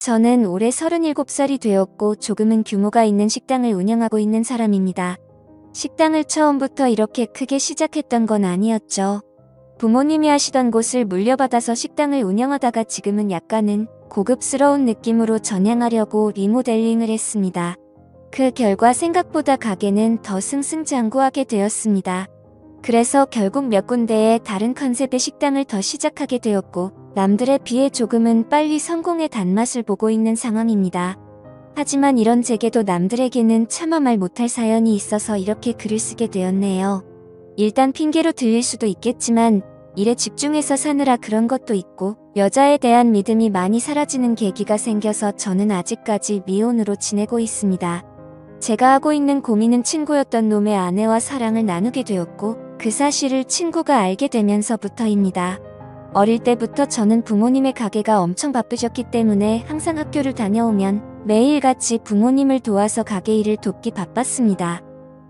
저는 올해 37살이 되었고 조금은 규모가 있는 식당을 운영하고 있는 사람입니다. 식당을 처음부터 이렇게 크게 시작했던 건 아니었죠. 부모님이 하시던 곳을 물려받아서 식당을 운영하다가 지금은 약간은 고급스러운 느낌으로 전향하려고 리모델링을 했습니다. 그 결과 생각보다 가게는 더 승승장구하게 되었습니다. 그래서 결국 몇 군데의 다른 컨셉의 식당을 더 시작하게 되었고 남들에 비해 조금은 빨리 성공의 단맛을 보고 있는 상황입니다. 하지만 이런 제게도 남들에게는 차마 말 못할 사연이 있어서 이렇게 글을 쓰게 되었네요. 일단 핑계로 들릴 수도 있겠지만 일에 집중해서 사느라 그런 것도 있고 여자에 대한 믿음이 많이 사라지는 계기가 생겨서 저는 아직까지 미혼으로 지내고 있습니다. 제가 하고 있는 고민은 친구였던 놈의 아내와 사랑을 나누게 되었고 그 사실을 친구가 알게 되면서부터입니다. 어릴 때부터 저는 부모님의 가게가 엄청 바쁘셨기 때문에 항상 학교를 다녀오면 매일같이 부모님을 도와서 가게 일을 돕기 바빴습니다.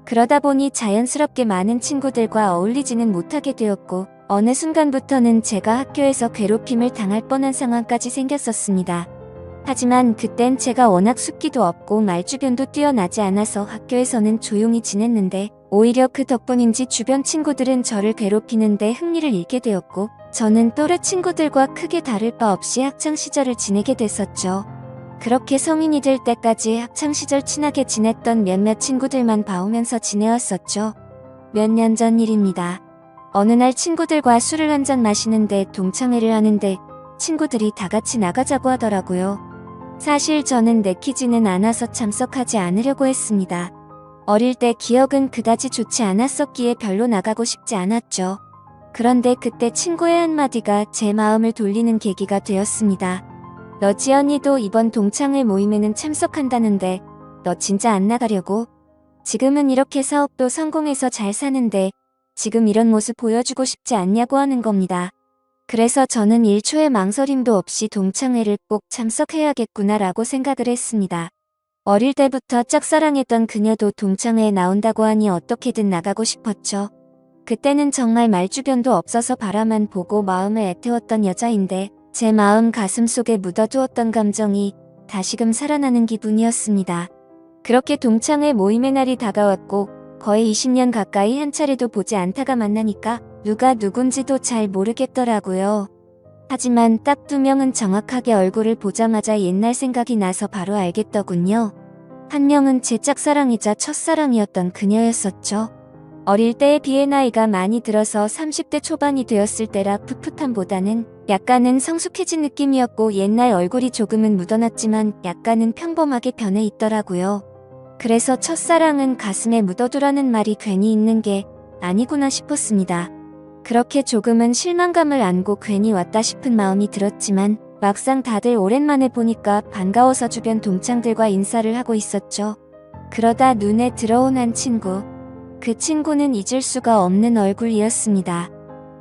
그러다 보니 자연스럽게 많은 친구들과 어울리지는 못하게 되었고 어느 순간부터는 제가 학교에서 괴롭힘을 당할 뻔한 상황까지 생겼었습니다. 하지만 그땐 제가 워낙 숫기도 없고 말주변도 뛰어나지 않아서 학교에서는 조용히 지냈는데 오히려 그 덕분인지 주변 친구들은 저를 괴롭히는데 흥미를 잃게 되었고 저는 또래 친구들과 크게 다를 바 없이 학창시절을 지내게 됐었죠. 그렇게 성인이 될 때까지 학창시절 친하게 지냈던 몇몇 친구들만 봐오면서 지내왔었죠. 몇 년 전 일입니다. 어느 날 친구들과 술을 한잔 마시는데 동창회를 하는데 친구들이 다 같이 나가자고 하더라고요. 사실 저는 내키지는 않아서 참석하지 않으려고 했습니다. 어릴 때 기억은 그다지 좋지 않았었기에 별로 나가고 싶지 않았죠. 그런데 그때 친구의 한마디가 제 마음을 돌리는 계기가 되었습니다. 너 지연이도 이번 동창회 모임에는 참석한다는데 너 진짜 안 나가려고? 지금은 이렇게 사업도 성공해서 잘 사는데 지금 이런 모습 보여주고 싶지 않냐고 하는 겁니다. 그래서 저는 1초의 망설임도 없이 동창회를 꼭 참석해야겠구나라고 생각을 했습니다. 어릴 때부터 짝사랑했던 그녀도 동창회에 나온다고 하니 어떻게든 나가고 싶었죠. 그때는 정말 말주변도 없어서 바라만 보고 마음을 애태웠던 여자인데 제 마음 가슴속에 묻어두었던 감정이 다시금 살아나는 기분이었습니다. 그렇게 동창회 모임의 날이 다가왔고 거의 20년 가까이 한 차례도 보지 않다가 만나니까 누가 누군지도 잘 모르겠더라고요. 하지만 딱 2명은 정확하게 얼굴을 보자마자 옛날 생각이 나서 바로 알겠더군요. 한 명은 제 짝사랑이자 첫사랑이었던 그녀였었죠. 어릴 때에 비해 나이가 많이 들어서 30대 초반이 되었을 때라 풋풋함보다는 약간은 성숙해진 느낌이었고 옛날 얼굴이 조금은 묻어났지만 약간은 평범하게 변해 있더라고요. 그래서 첫사랑은 가슴에 묻어두라는 말이 괜히 있는 게 아니구나 싶었습니다. 그렇게 조금은 실망감을 안고 괜히 왔다 싶은 마음이 들었지만 막상 다들 오랜만에 보니까 반가워서 주변 동창들과 인사를 하고 있었죠. 그러다 눈에 들어온 한 친구. 그 친구는 잊을 수가 없는 얼굴이었습니다.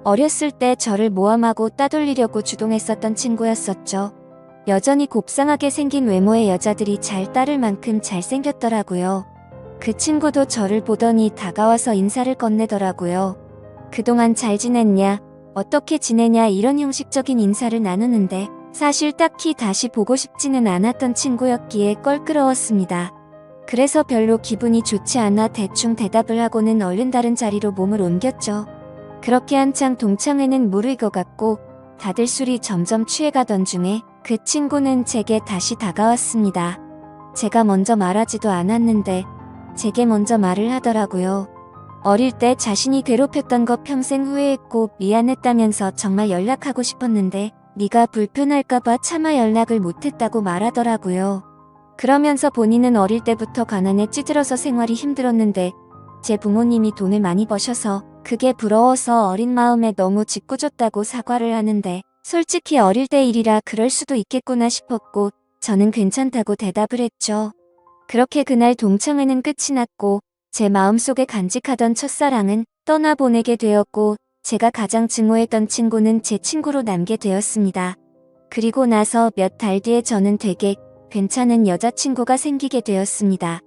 어렸을 때 저를 모함하고 따돌리려고 주동했었던 친구였었죠. 여전히 곱상하게 생긴 외모의 여자들이 잘 따를 만큼 잘생겼더라고요. 그 친구도 저를 보더니 다가와서 인사를 건네더라고요. 그동안 잘 지냈냐? 어떻게 지내냐? 이런 형식적인 인사를 나누는데 사실 딱히 다시 보고 싶지는 않았던 친구였기에 껄끄러웠습니다. 그래서 별로 기분이 좋지 않아 대충 대답을 하고는 얼른 다른 자리로 몸을 옮겼죠. 그렇게 한창 동창회는 무르익어갔고 다들 술이 점점 취해가던 중에 그 친구는 제게 다시 다가왔습니다. 제가 먼저 말하지도 않았는데 제게 먼저 말을 하더라고요. 어릴 때 자신이 괴롭혔던 거 평생 후회했고 미안했다면서 정말 연락하고 싶었는데 네가 불편할까봐 차마 연락을 못했다고 말하더라고요. 그러면서 본인은 어릴 때부터 가난에 찌들어서 생활이 힘들었는데 제 부모님이 돈을 많이 버셔서 그게 부러워서 어린 마음에 너무 짓궂었다고 사과를 하는데 솔직히 어릴 때 일이라 그럴 수도 있겠구나 싶었고 저는 괜찮다고 대답을 했죠. 그렇게 그날 동창회는 끝이 났고 제 마음속에 간직하던 첫사랑은 떠나보내게 되었고 제가 가장 증오했던 친구는 제 친구로 남게 되었습니다. 그리고 나서 몇 달 뒤에 저는 되게 괜찮은 여자친구가 생기게 되었습니다.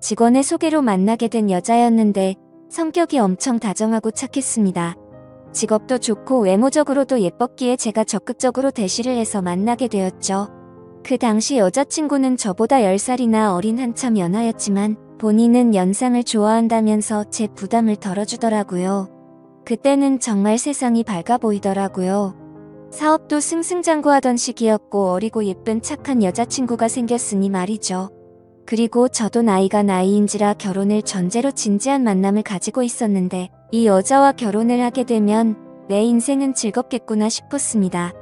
직원의 소개로 만나게 된 여자였는데 성격이 엄청 다정하고 착했습니다. 직업도 좋고 외모적으로도 예뻤기에 제가 적극적으로 대시를 해서 만나게 되었죠. 그 당시 여자친구는 저보다 10살이나 어린 한참 연하였지만 본인은 연상을 좋아한다면서 제 부담을 덜어주더라고요. 그때는 정말 세상이 밝아 보이더라고요. 사업도 승승장구하던 시기였고 어리고 예쁜 착한 여자친구가 생겼으니 말이죠. 그리고 저도 나이가 나이인지라 결혼을 전제로 진지한 만남을 가지고 있었는데 이 여자와 결혼을 하게 되면 내 인생은 즐겁겠구나 싶었습니다.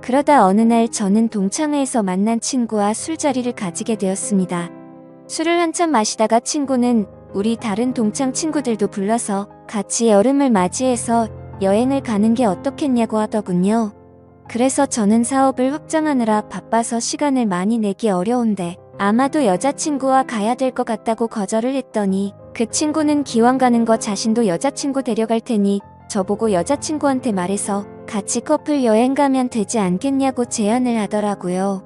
그러다 어느 날 저는 동창회에서 만난 친구와 술자리를 가지게 되었습니다. 술을 한참 마시다가 친구는 우리 다른 동창 친구들도 불러서 같이 여름을 맞이해서 여행을 가는 게 어떻겠냐고 하더군요. 그래서 저는 사업을 확장하느라 바빠서 시간을 많이 내기 어려운데 아마도 여자친구와 가야 될 것 같다고 거절을 했더니 그 친구는 기왕 가는 거 자신도 여자친구 데려갈 테니 저보고 여자친구한테 말해서 같이 커플 여행 가면 되지 않겠냐고 제안을 하더라고요.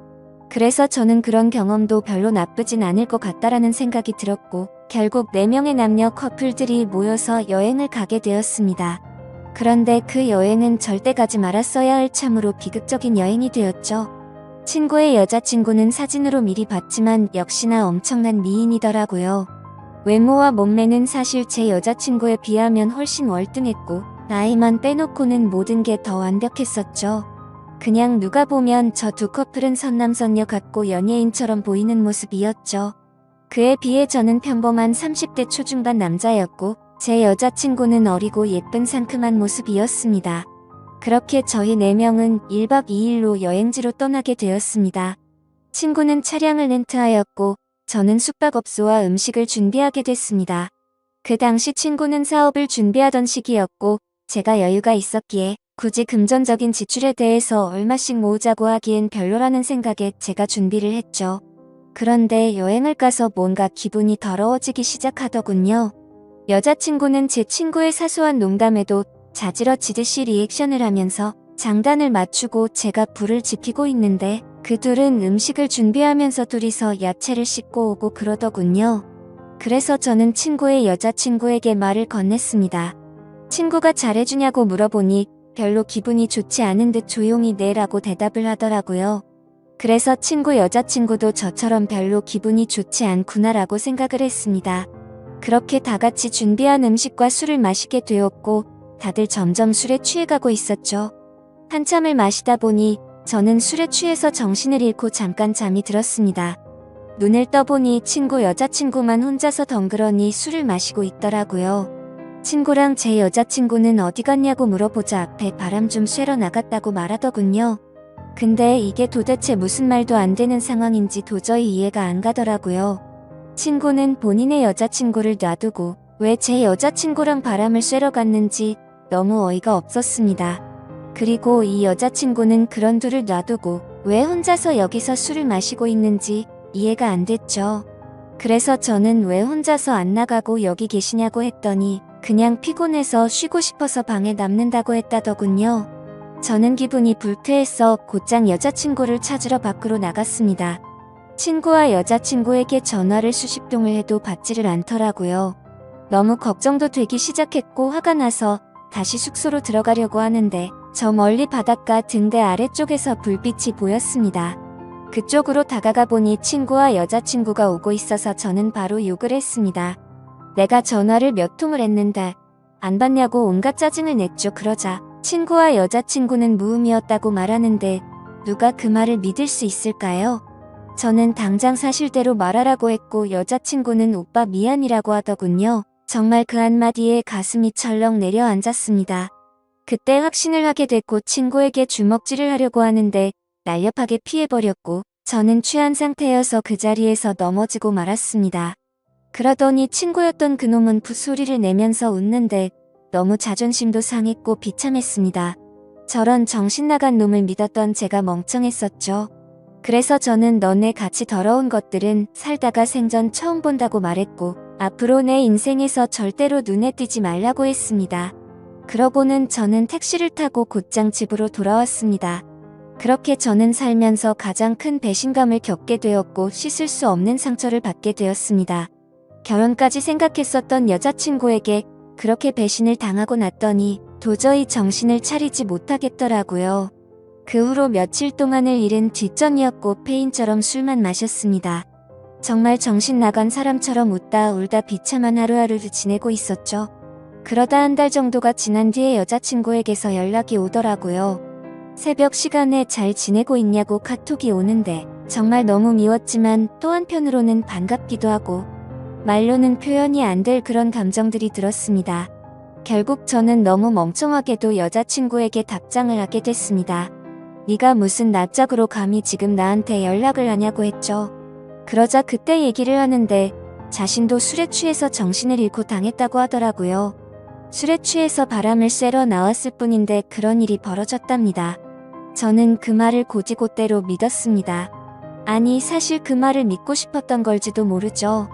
그래서 저는 그런 경험도 별로 나쁘진 않을 것 같다라는 생각이 들었고 결국 4명의 남녀 커플들이 모여서 여행을 가게 되었습니다. 그런데 그 여행은 절대 가지 말았어야 할 참으로 비극적인 여행이 되었죠. 친구의 여자친구는 사진으로 미리 봤지만 역시나 엄청난 미인이더라고요. 외모와 몸매는 사실 제 여자친구에 비하면 훨씬 월등했고 나이만 빼놓고는 모든 게 더 완벽했었죠. 그냥 누가 보면 저 두 커플은 선남선녀 같고 연예인처럼 보이는 모습이었죠. 그에 비해 저는 평범한 30대 초중반 남자였고 제 여자친구는 어리고 예쁜 상큼한 모습이었습니다. 그렇게 저희 4명은 1박 2일로 여행지로 떠나게 되었습니다. 친구는 차량을 렌트하였고 저는 숙박업소와 음식을 준비하게 됐습니다. 그 당시 친구는 사업을 준비하던 시기였고 제가 여유가 있었기에 굳이 금전적인 지출에 대해서 얼마씩 모으자고 하기엔 별로라는 생각에 제가 준비를 했죠. 그런데 여행을 가서 뭔가 기분이 더러워지기 시작하더군요. 여자친구는 제 친구의 사소한 농담에도 자지러지듯이 리액션을 하면서 장단을 맞추고 제가 불을 지피고 있는데 그 둘은 음식을 준비하면서 둘이서 야채를 씻고 오고 그러더군요. 그래서 저는 친구의 여자친구에게 말을 건넸습니다. 친구가 잘해주냐고 물어보니 별로 기분이 좋지 않은 듯 조용히 네라고 대답을 하더라고요. 그래서 친구 여자친구도 저처럼 별로 기분이 좋지 않구나라고 생각을 했습니다. 그렇게 다 같이 준비한 음식과 술을 마시게 되었고 다들 점점 술에 취해가고 있었죠. 한참을 마시다 보니 저는 술에 취해서 정신을 잃고 잠깐 잠이 들었습니다. 눈을 떠보니 친구 여자친구만 혼자서 덩그러니 술을 마시고 있더라고요. 친구랑 제 여자친구는 어디 갔냐고 물어보자 앞에 바람 좀 쐬러 나갔다고 말하더군요. 근데 이게 도대체 무슨 말도 안 되는 상황인지 도저히 이해가 안 가더라고요. 친구는 본인의 여자친구를 놔두고 왜 제 여자친구랑 바람을 쐬러 갔는지 너무 어이가 없었습니다. 그리고 이 여자친구는 그런 둘을 놔두고 왜 혼자서 여기서 술을 마시고 있는지 이해가 안 됐죠. 그래서 저는 왜 혼자서 안 나가고 여기 계시냐고 했더니 그냥 피곤해서 쉬고 싶어서 방에 남는다고 했다더군요. 저는 기분이 불쾌해서 곧장 여자친구를 찾으러 밖으로 나갔습니다. 친구와 여자친구에게 전화를 수십 통을 해도 받지를 않더라고요. 너무 걱정도 되기 시작했고 화가 나서 다시 숙소로 들어가려고 하는데 저 멀리 바닷가 등대 아래쪽에서 불빛이 보였습니다. 그쪽으로 다가가 보니 친구와 여자친구가 오고 있어서 저는 바로 욕을 했습니다. 내가 전화를 몇 통을 했는데 안 받냐고 온갖 짜증을 냈죠. 그러자 친구와 여자친구는 무음이었다고 말하는데 누가 그 말을 믿을 수 있을까요? 저는 당장 사실대로 말하라고 했고 여자친구는 오빠 미안이라고 하더군요. 정말 그 한마디에 가슴이 철렁 내려앉았습니다. 그때 확신을 하게 됐고 친구에게 주먹질을 하려고 하는데 날렵하게 피해버렸고 저는 취한 상태여서 그 자리에서 넘어지고 말았습니다. 그러더니 친구였던 그놈은 붓소리를 내면서 웃는데 너무 자존심도 상했고 비참했습니다. 저런 정신나간 놈을 믿었던 제가 멍청했었죠. 그래서 저는 너네 같이 더러운 것들은 살다가 생전 처음 본다고 말했고 앞으로 내 인생에서 절대로 눈에 띄지 말라고 했습니다. 그러고는 저는 택시를 타고 곧장 집으로 돌아왔습니다. 그렇게 저는 살면서 가장 큰 배신감을 겪게 되었고 씻을 수 없는 상처를 받게 되었습니다. 결혼까지 생각했었던 여자친구에게 그렇게 배신을 당하고 났더니 도저히 정신을 차리지 못하겠더라고요. 그 후로 며칠 동안을 일은 뒷전이었고 페인처럼 술만 마셨습니다. 정말 정신 나간 사람처럼 웃다 울다 비참한 하루하루를 지내고 있었죠. 그러다 한 달 정도가 지난 뒤에 여자친구에게서 연락이 오더라고요. 새벽 시간에 잘 지내고 있냐고 카톡이 오는데 정말 너무 미웠지만 또 한편으로는 반갑기도 하고 말로는 표현이 안 될 그런 감정들이 들었습니다. 결국 저는 너무 멍청하게도 여자친구에게 답장을 하게 됐습니다. 네가 무슨 낯짝으로 감히 지금 나한테 연락을 하냐고 했죠. 그러자 그때 얘기를 하는데 자신도 술에 취해서 정신을 잃고 당했다고 하더라고요. 술에 취해서 바람을 쐬러 나왔을 뿐인데 그런 일이 벌어졌답니다. 저는 그 말을 곧이곧대로 믿었습니다. 아니 사실 그 말을 믿고 싶었던 걸지도 모르죠.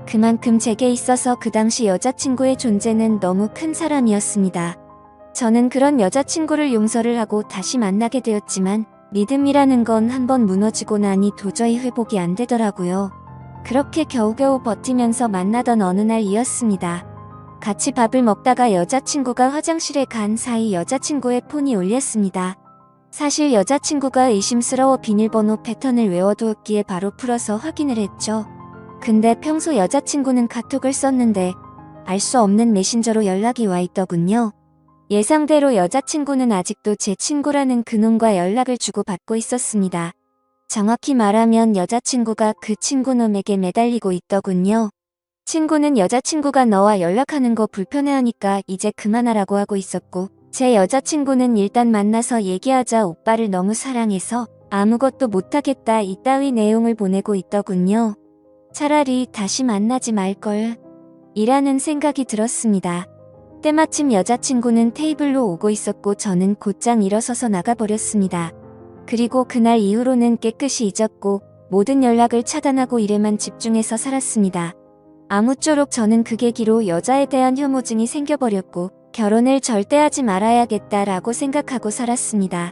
그만큼 제게 있어서 그 당시 여자친구의 존재는 너무 큰 사람이었습니다. 저는 그런 여자친구를 용서를 하고 다시 만나게 되었지만 믿음이라는 건 한번 무너지고 나니 도저히 회복이 안 되더라고요. 그렇게 겨우겨우 버티면서 만나던 어느 날이었습니다. 같이 밥을 먹다가 여자친구가 화장실에 간 사이 여자친구의 폰이 울렸습니다. 사실 여자친구가 의심스러워 비밀번호 패턴을 외워두었기에 바로 풀어서 확인을 했죠. 근데 평소 여자친구는 카톡을 썼는데 알 수 없는 메신저로 연락이 와 있더군요. 예상대로 여자친구는 아직도 제 친구라는 그놈과 연락을 주고받고 있었습니다. 정확히 말하면 여자친구가 그 친구놈에게 매달리고 있더군요. 친구는 여자친구가 너와 연락하는 거 불편해하니까 이제 그만하라고 하고 있었고 제 여자친구는 일단 만나서 얘기하자 오빠를 너무 사랑해서 아무것도 못하겠다 이따위 내용을 보내고 있더군요. 차라리 다시 만나지 말걸 이라는 생각이 들었습니다. 때마침 여자친구는 테이블로 오고 있었고 저는 곧장 일어서서 나가버렸습니다. 그리고 그날 이후로는 깨끗이 잊었고 모든 연락을 차단하고 일에만 집중해서 살았습니다. 아무쪼록 저는 그 계기로 여자에 대한 혐오증이 생겨버렸고 결혼을 절대 하지 말아야겠다라고 생각하고 살았습니다.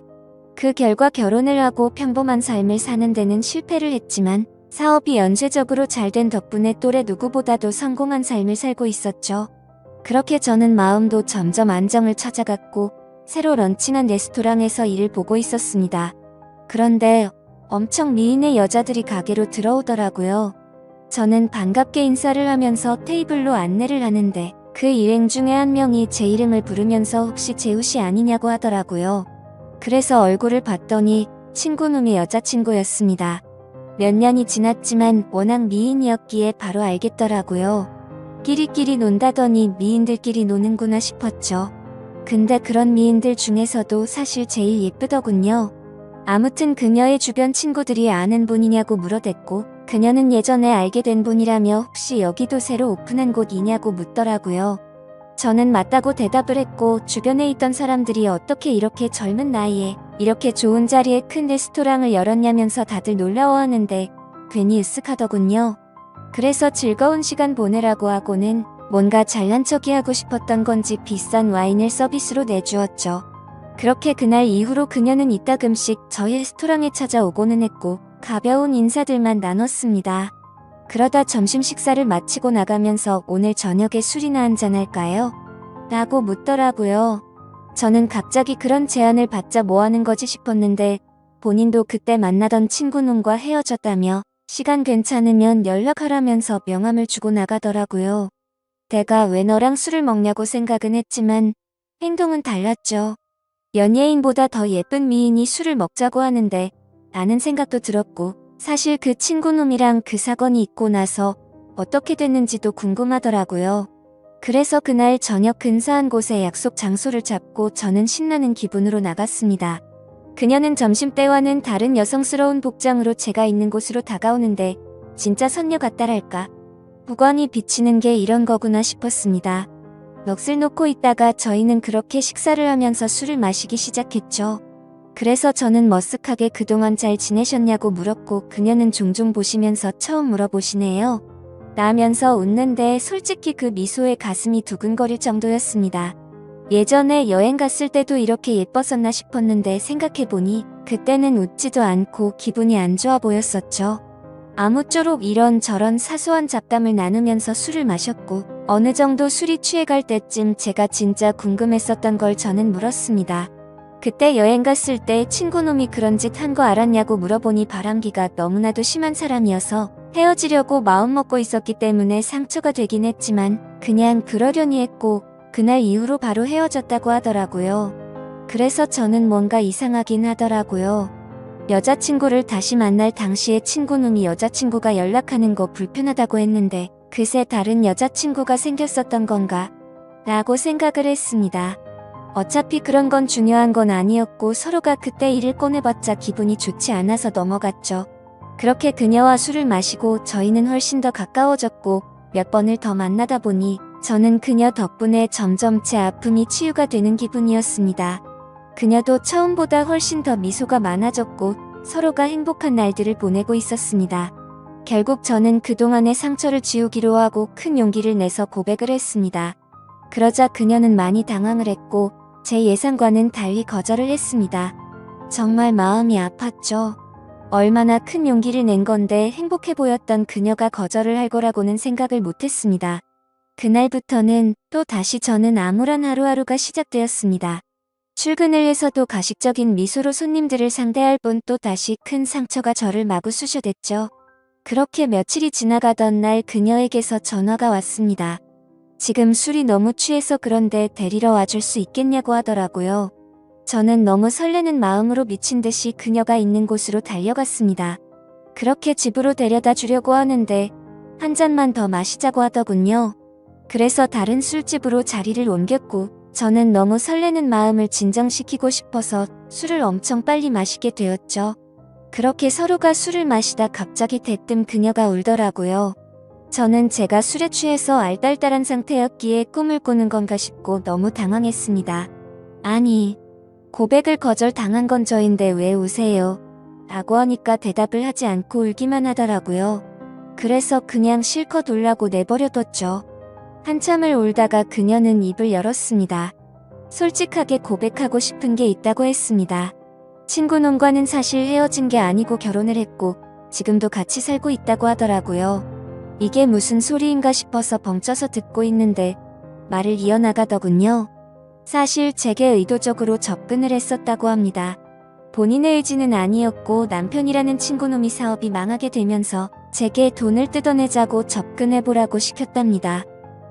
그 결과 결혼을 하고 평범한 삶을 사는 데는 실패를 했지만 사업이 연쇄적으로 잘된 덕분에 또래 누구보다도 성공한 삶을 살고 있었죠. 그렇게 저는 마음도 점점 안정을 찾아갔고 새로 런칭한 레스토랑에서 일을 보고 있었습니다. 그런데 엄청 미인의 여자들이 가게로 들어오더라고요. 저는 반갑게 인사를 하면서 테이블로 안내를 하는데 그 일행 중에 한 명이 제 이름을 부르면서 혹시 재우씨 아니냐고 하더라고요. 그래서 얼굴을 봤더니 친구놈의 여자친구였습니다. 몇 년이 지났지만 워낙 미인이었기에 바로 알겠더라고요. 끼리끼리 논다더니 미인들끼리 노는구나 싶었죠. 근데 그런 미인들 중에서도 사실 제일 예쁘더군요. 아무튼 그녀의 주변 친구들이 아는 분이냐고 물어댔고 그녀는 예전에 알게 된 분이라며 혹시 여기도 새로 오픈한 곳이냐고 묻더라고요. 저는 맞다고 대답을 했고 주변에 있던 사람들이 어떻게 이렇게 젊은 나이에 이렇게 좋은 자리에 큰 레스토랑을 열었냐면서 다들 놀라워하는데 괜히 으쓱하더군요. 그래서 즐거운 시간 보내라고 하고는 뭔가 잘난 척이 하고 싶었던 건지 비싼 와인을 서비스로 내주었죠. 그렇게 그날 이후로 그녀는 이따금씩 저희 레스토랑에 찾아오고는 했고 가벼운 인사들만 나눴습니다. 그러다 점심 식사를 마치고 나가면서 오늘 저녁에 술이나 한잔 할까요? 라고 묻더라고요. 저는 갑자기 그런 제안을 받자 뭐하는 거지 싶었는데 본인도 그때 만나던 친구놈과 헤어졌다며 시간 괜찮으면 연락하라면서 명함을 주고 나가더라고요. 내가 왜 너랑 술을 먹냐고 생각은 했지만 행동은 달랐죠. 연예인보다 더 예쁜 미인이 술을 먹자고 하는데 라는 생각도 들었고 사실 그 친구놈이랑 그 사건이 있고 나서 어떻게 됐는지도 궁금하더라고요. 그래서 그날 저녁 근사한 곳에 약속 장소를 잡고 저는 신나는 기분으로 나갔습니다. 그녀는 점심때와는 다른 여성스러운 복장으로 제가 있는 곳으로 다가오는데 진짜 선녀 같다랄까. 무광이 비치는 게 이런 거구나 싶었습니다. 넋을 놓고 있다가 저희는 그렇게 식사를 하면서 술을 마시기 시작했죠. 그래서 저는 머쓱하게 그동안 잘 지내셨냐고 물었고 그녀는 종종 보시면서 처음 물어보시네요. 라면서 웃는데 솔직히 그 미소에 가슴이 두근거릴 정도였습니다. 예전에 여행 갔을 때도 이렇게 예뻤었나 싶었는데 생각해보니 그때는 웃지도 않고 기분이 안 좋아 보였었죠. 아무쪼록 이런저런 사소한 잡담을 나누면서 술을 마셨고 어느 정도 술이 취해갈 때쯤 제가 진짜 궁금했었던 걸 저는 물었습니다. 그때 여행 갔을 때 친구놈이 그런 짓 한 거 알았냐고 물어보니 바람기가 너무나도 심한 사람이어서 헤어지려고 마음먹고 있었기 때문에 상처가 되긴 했지만 그냥 그러려니 했고 그날 이후로 바로 헤어졌다고 하더라고요. 그래서 저는 뭔가 이상하긴 하더라고요. 여자친구를 다시 만날 당시에 친구놈이 여자친구가 연락하는 거 불편하다고 했는데 그새 다른 여자친구가 생겼었던 건가? 라고 생각을 했습니다. 어차피 그런 건 중요한 건 아니었고 서로가 그때 일을 꺼내봤자 기분이 좋지 않아서 넘어갔죠. 그렇게 그녀와 술을 마시고 저희는 훨씬 더 가까워졌고 몇 번을 더 만나다 보니 저는 그녀 덕분에 점점 제 아픔이 치유가 되는 기분이었습니다. 그녀도 처음보다 훨씬 더 미소가 많아졌고 서로가 행복한 날들을 보내고 있었습니다. 결국 저는 그동안의 상처를 지우기로 하고 큰 용기를 내서 고백을 했습니다. 그러자 그녀는 많이 당황을 했고 제 예상과는 달리 거절을 했습니다. 정말 마음이 아팠죠. 얼마나 큰 용기를 낸 건데 행복해 보였던 그녀가 거절을 할 거라고는 생각을 못했습니다. 그날부터는 또 다시 저는 암울한 하루하루가 시작되었습니다. 출근을 해서도 가식적인 미소로 손님들을 상대할 뿐 또 다시 큰 상처가 저를 마구 쑤셔댔죠. 그렇게 며칠이 지나가던 날 그녀에게서 전화가 왔습니다. 지금 술이 너무 취해서 그런데 데리러 와줄 수 있겠냐고 하더라고요. 저는 너무 설레는 마음으로 미친 듯이 그녀가 있는 곳으로 달려갔습니다. 그렇게 집으로 데려다 주려고 하는데 한 잔만 더 마시자고 하더군요. 그래서 다른 술집으로 자리를 옮겼고 저는 너무 설레는 마음을 진정시키고 싶어서 술을 엄청 빨리 마시게 되었죠. 그렇게 서로가 술을 마시다 갑자기 대뜸 그녀가 울더라고요. 저는 제가 술에 취해서 알딸딸한 상태였기에 꿈을 꾸는 건가 싶고 너무 당황했습니다. 아니, 고백을 거절당한 건 저인데 왜 우세요? 라고 하니까 대답을 하지 않고 울기만 하더라고요. 그래서 그냥 실컷 울라고 내버려뒀죠. 한참을 울다가 그녀는 입을 열었습니다. 솔직하게 고백하고 싶은 게 있다고 했습니다. 친구놈과는 사실 헤어진 게 아니고 결혼을 했고 지금도 같이 살고 있다고 하더라고요. 이게 무슨 소리인가 싶어서 벙쪄서 듣고 있는데 말을 이어나가더군요. 사실 제게 의도적으로 접근을 했었다고 합니다. 본인의 의지는 아니었고 남편이라는 친구놈이 사업이 망하게 되면서 제게 돈을 뜯어내자고 접근해보라고 시켰답니다.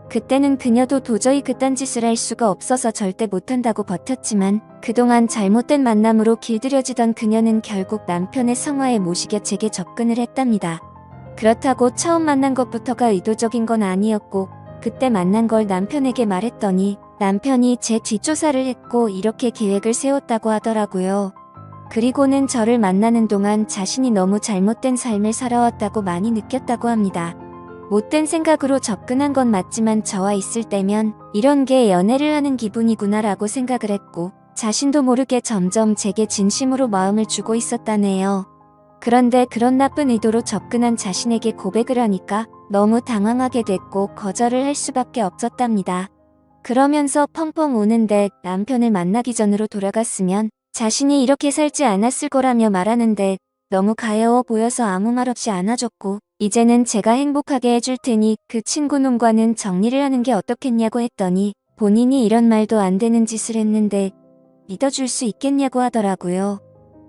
그때는 그녀도 도저히 그딴 짓을 할 수가 없어서 절대 못한다고 버텼지만 그동안 잘못된 만남으로 길들여지던 그녀는 결국 남편의 성화에 모시겨 제게 접근을 했답니다. 그렇다고 처음 만난 것부터가 의도적인 건 아니었고 그때 만난 걸 남편에게 말했더니 남편이 제 뒷조사를 했고 이렇게 계획을 세웠다고 하더라고요. 그리고는 저를 만나는 동안 자신이 너무 잘못된 삶을 살아왔다고 많이 느꼈다고 합니다. 못된 생각으로 접근한 건 맞지만 저와 있을 때면 이런 게 연애를 하는 기분이구나라고 생각을 했고 자신도 모르게 점점 제게 진심으로 마음을 주고 있었다네요. 그런데 그런 나쁜 의도로 접근한 자신에게 고백을 하니까 너무 당황하게 됐고 거절을 할 수밖에 없었답니다. 그러면서 펑펑 우는데 남편을 만나기 전으로 돌아갔으면 자신이 이렇게 살지 않았을 거라며 말하는데 너무 가여워 보여서 아무 말 없이 안아줬고 이제는 제가 행복하게 해줄 테니 그 친구놈과는 정리를 하는 게 어떻겠냐고 했더니 본인이 이런 말도 안 되는 짓을 했는데 믿어줄 수 있겠냐고 하더라고요.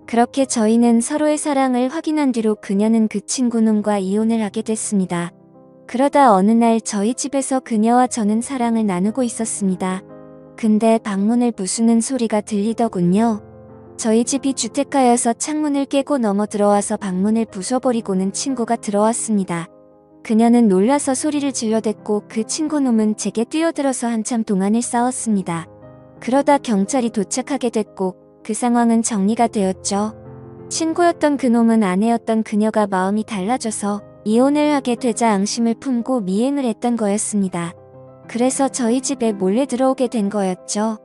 그렇게 저희는 서로의 사랑을 확인한 뒤로 그녀는 그 친구놈과 이혼을 하게 됐습니다. 그러다 어느 날 저희 집에서 그녀와 저는 사랑을 나누고 있었습니다. 근데 방문을 부수는 소리가 들리더군요. 저희 집이 주택가여서 창문을 깨고 넘어 들어와서 방문을 부숴버리고는 친구가 들어왔습니다. 그녀는 놀라서 소리를 질러댔고 그 친구놈은 제게 뛰어들어서 한참 동안을 싸웠습니다. 그러다 경찰이 도착하게 됐고 그 상황은 정리가 되었죠. 친구였던 그놈은 아내였던 그녀가 마음이 달라져서 이혼을 하게 되자 앙심을 품고 미행을 했던 거였습니다. 그래서 저희 집에 몰래 들어오게 된 거였죠.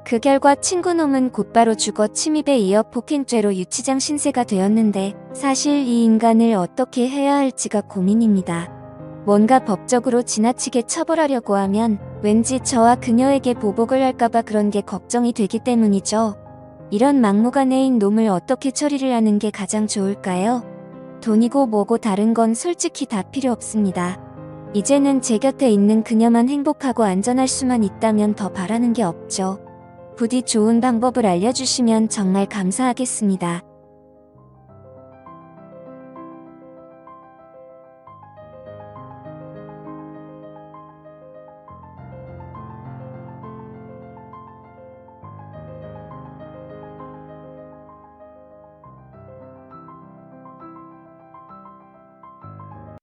그 결과 친구놈은 곧바로 주거 침입에 이어 폭행죄로 유치장 신세가 되었는데 사실 이 인간을 어떻게 해야 할지가 고민입니다. 뭔가 법적으로 지나치게 처벌하려고 하면 왠지 저와 그녀에게 보복을 할까봐 그런 게 걱정이 되기 때문이죠. 이런 막무가내인 놈을 어떻게 처리를 하는 게 가장 좋을까요? 돈이고 뭐고 다른 건 솔직히 다 필요 없습니다. 이제는 제 곁에 있는 그녀만 행복하고 안전할 수만 있다면 더 바라는 게 없죠. 부디 좋은 방법을 알려주시면 정말 감사하겠습니다.